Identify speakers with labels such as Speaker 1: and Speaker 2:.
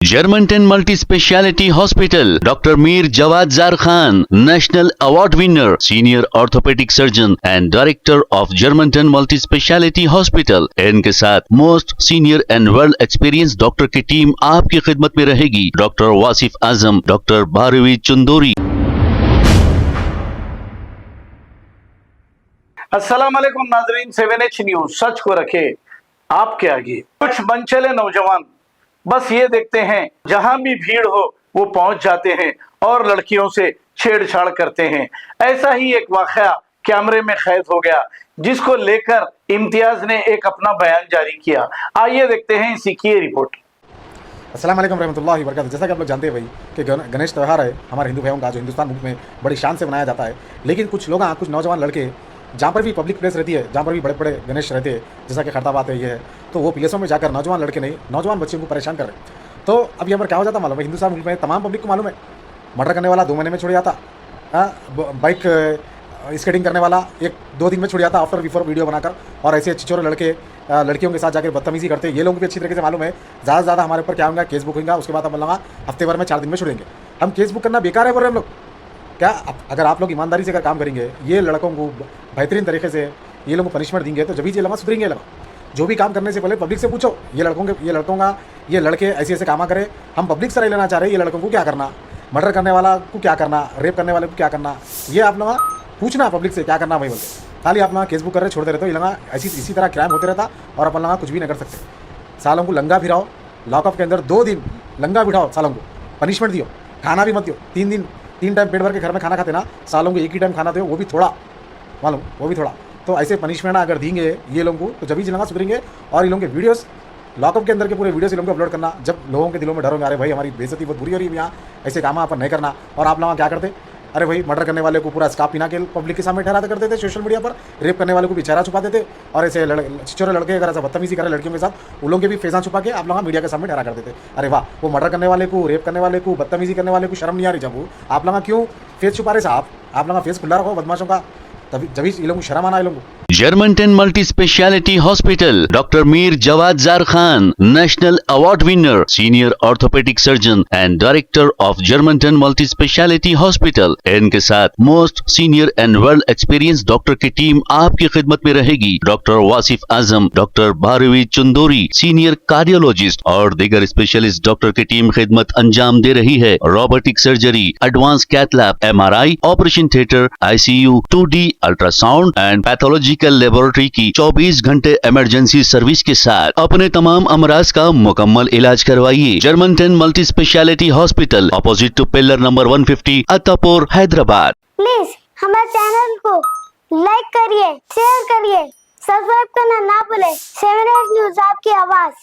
Speaker 1: Germantown Multi Speciality Hospital, Dr. Mir Jawad Zar Khan, National Award winner, Senior Orthopedic Surgeon and Director of Germantown Multi Speciality Hospital। इनके साथ most senior and world experience doctor की team आपकी खिदमत में रहेगी। Doctor Wasif Azam, doctor Bharvi Chandori.
Speaker 2: अस्सलाम वालेकुम नाजरीन, 7H न्यूज सच को रखे आपके आगे। कुछ मनचले नौजवान बस ये देखते हैं जहां भी भीड़ हो वो पहुंच जाते हैं और लड़कियों से छेड़छाड़ करते हैं। ऐसा ही एक वाकया कैमरे में कैद हो गया, जिसको लेकर इम्तियाज ने एक अपना बयान जारी किया। आइए देखते हैं इसी की रिपोर्ट।
Speaker 3: अस्सलाम वालेकुम रहमतुल्लाहि व बरकातहू। जैसा कि आप लोग जानते हैं भाई कि गणेश त्यौहार है हमारे हिंदू भाइयों का, जो हिंदुस्तान मुल्क में बड़ी शान से मनाया जाता है। लेकिन कुछ लोग, कुछ नौजवान लड़के जहाँ पर भी पब्लिक प्लेस रहती है, जहाँ पर भी बड़े बड़े गणेश रहते हैं, जैसा कि खैरताबाद है, ये है, तो वो प्लेसों में जाकर नौजवान लड़के नहीं, नौजवान बच्चों को परेशान कर रहे हैं। तो अब यहाँ पर क्या हो जाता मालूम है, हिंदुस्तान मुल्क में तमाम पब्लिक को मालूम है, मर्डर करने वाला 2 महीने में छुड़ जाता, बाइक स्केटिंग करने वाला 1-2 दिन में छुड़ जाता आफ्टर बिफोर वीडियो बनाकर। और ऐसे चिचोरे लड़के लड़कियों के साथ जाकर बदतमीजी करते हैं। ये लोगों को भी अच्छी तरीके से मालूम है ज़्यादा से ज़्यादा हमारे ऊपर क्या होगा, केस बुक होगा, उसके बाद हम बोलूँगा हफ्ते भर में 4 दिन में छुड़ेंगे। हम केस बुक करना बेकार है बोल रहे हम लोग क्या? अगर आप लोग ईमानदारी से अगर काम करेंगे, ये लड़कों को बेहतरीन तरीके से ये लोगों को पनिशमेंट देंगे, तो जब भी ये लगा सुधरेंगे। लगा जो भी काम करने से पहले पब्लिक से पूछो, ये लड़के ऐसे काम करे। हम पब्लिक से नहीं लेना चाह रहे, ये लड़कों को क्या करना, मर्डर करने वाला को क्या करना, रेप करने वाले को क्या करना, ये आप लोग पूछना पब्लिक से क्या करना भाई बोलते। खाली आप लोग केस बुक कर रहे छोड़ते रहते हो, ये लगा इसी तरह क्राइम होते रहता और अपन लगा कुछ भी नहीं कर सकते। सालों को लंगा फिराओ, लॉकअप के अंदर 2 दिन लंगा बिठाओ, सालों को पनिशमेंट दियो, खाना भी मत दियो। 3 टाइम पेट भर के घर में खाना खाते ना, सालों को 1 ही टाइम खाना दो, वो भी थोड़ा मालूम, वो भी थोड़ा। तो ऐसे पनिशमेंट अगर देंगे ये लोगों को, तो जब ही जिलंगा सुधरेंगे। और ये लोगों के वीडियोस लॉकअप के अंदर के पूरे वीडियोस ये लोगों को अपलोड करना, जब लोगों के दिलों में डर होंगे, अरे भाई हमारी बेइज्जती बहुत बुरी हो रही है यहाँ, ऐसे काम अपन नहीं करना। और आप लोग क्या करते, अरे भाई मर्डर करने वाले को पूरा स्काप पिना के पब्लिक के सामने ठहराते करते थे सोशल मीडिया पर, रेप करने वाले को भी चेहरा छुपा देते। और ऐसे छोटे लड़के अगर ऐसा बदतमीजी करे लड़कियों के साथ, उन लोगों के भी फेसा छुपा के आप लोग मीडिया के सामने ठहरा करते थे। अरे वाह, वो मर्डर करने वाले को, रेप करने वाले को, बदतमीजी करने वाले को शर्म नहीं आ रही? जब वो आप लोग क्यों फेस छुपा रहे साहब? आप लोग फेस खुला रखो बदमाशों का, तभी ये लोगों को शर्म आना है लोगों को।
Speaker 1: Germantown Multi Speciality Hospital, Dr. Mir Jawad Zar Khan, National Award winner, Senior Orthopedic Surgeon and Director of Germantown Multi Speciality Hospital। इनके साथ most senior and world experience doctor की टीम आपकी खिदमत में रहेगी। Doctor Wasif Azam, doctor Bharvi Chandori, senior cardiologist और दीगर specialist doctor की टीम खिदमत अंजाम दे रही है। Robotic surgery, advance cath lab, MRI, operation theatre, ICU, 2D ultrasound and pathological laboratory की 24 घंटे इमरजेंसी सर्विस के साथ अपने तमाम अमराज का मुकम्मल इलाज करवाइए। Germanten multi speciality hospital, opposite to pillar number 150, Attapur, Hyderabad.
Speaker 4: Please हमारे चैनल को लाइक करिए, शेयर करिए, सब्सक्राइब करना ना भूले। 7H न्यूज आपकी आवाज।